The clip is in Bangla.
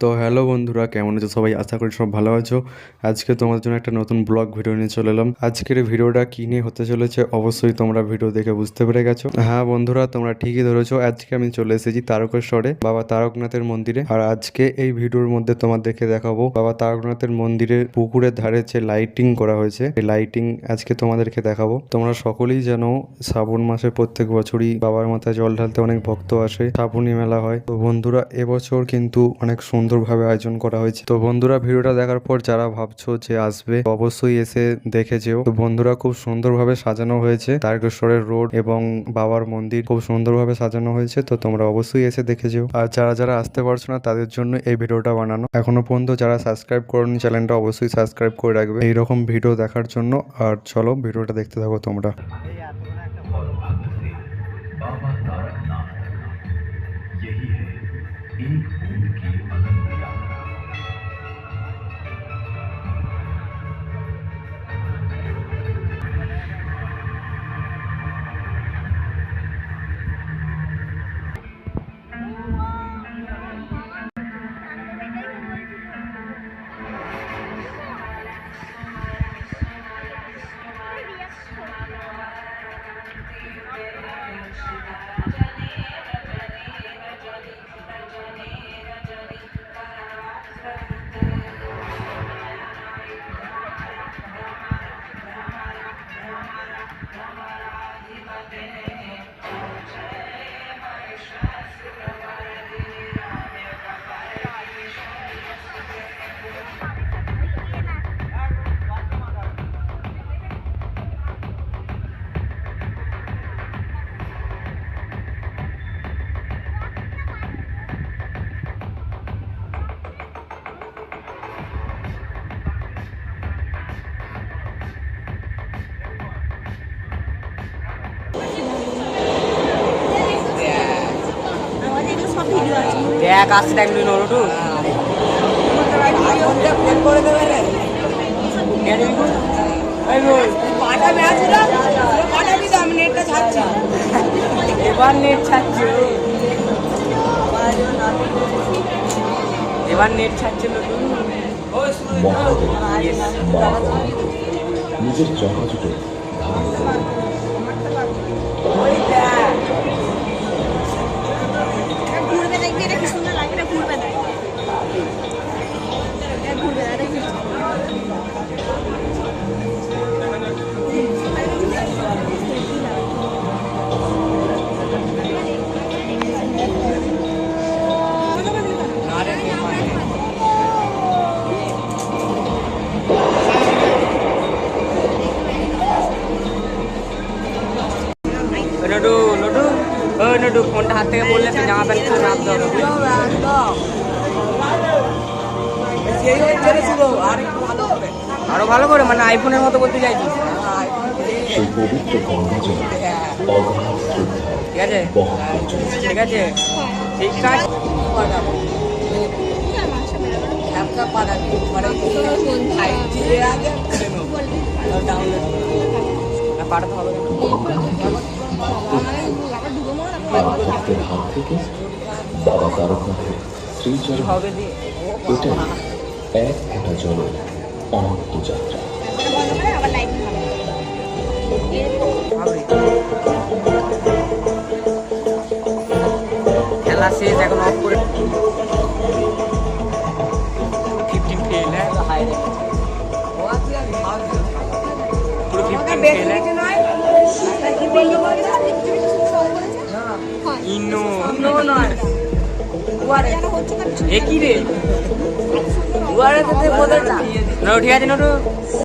তো হ্যালো বন্ধুরা, কেমন আছো সবাই? আশা করি সব ভালো আছো। আজকে তোমাদের জন্য একটা নতুন ব্লগ ভিডিও নিয়ে চলে এলাম। আজকের ভিডিওটা কী নিয়ে হতে চলেছে অবশ্যই তোমরা ভিডিও দেখে বুঝতে পেরে গেছো। হ্যাঁ বন্ধুরা, তোমরা ঠিকই ধরেছো, আজকে আমি চলে এসেছি তারকেশ্বরে বাবা তারকনাথের মন্দিরে। আর আজকে এই ভিডিওর মধ্যে তোমাদেরকে দেখাবো বাবা তারকনাথের মন্দিরের পুকুরের ধারে যে লাইটিং করা হয়েছে, এই লাইটিং আজকে তোমাদেরকে দেখাবো। তোমরা সকলেই জানো শ্রাবণ মাসে প্রত্যেক বছরই বাবার মাথায় জল ঢালতে অনেক ভক্ত আসে, শ্রাবণী মেলা হয়। তো বন্ধুরা, এবছর কিন্তু অনেক সুন্দরভাবে আয়োজন করা হয়েছে। তো বন্ধুরা, ভিডিওটা দেখার পর যারা ভাবছো যে আসবে, অবশ্যই এসে দেখে যেও। তো বন্ধুরা, খুব সুন্দরভাবে সাজানো হয়েছে তারকেশ্বরের রোড এবং বাবার মন্দির খুব সুন্দরভাবে সাজানো হয়েছে। তো তোমরা অবশ্যই এসে দেখে যেও। আর যারা যারা আসতে পারছো না তাদের জন্য এই ভিডিওটা বানানো। এখনো পর্যন্ত যারা সাবস্ক্রাইব করোনি চ্যানেলটা অবশ্যই সাবস্ক্রাইব করে রাখবে এইরকম ভিডিও দেখার জন্য। আর চলো ভিডিওটা দেখতে থাকো তোমরা। बाबा तारकनाथ यही है एक उनकी अनंत यात्रा। দেখ আসছে, দেখ তুই নরটু এবার নেট ছাড়ছে, এবার নেট ছাড়ছে নতুন। নিজের চকাচকে ঘুরবে, দেখবি এটা কি সুন্দর লাগে না? ঘুরবে দেখ, ঘুরবে দেখবি। নটু নটু ও নটু, ফোনটা হাত থেকে পড়লে তুই জামা প্যান্ট খুলে নামতে হবে। আরো ভালো করে, মানে আইফোনের মতো করতে চাইছিস? সেই পবিত্র গঙ্গাজল অগাধ শ্রদ্ধায় ঠিক আছে, ঠিক আছে, ঠিক আছে। পাঠাতে হবে আর ভক্তের হাত থেকে বাবা তারকনাথের শ্রীচরণ, হবে দিয়ে এটাই এক ফোঁটা জলের অনন্ত যাত্রা। আবার লাইট খেলা শেষ, এখন অফ করে 15 ফেল। পুরো 15 ফেল। ইনো এ কি রে? ঠিক আছে নটু।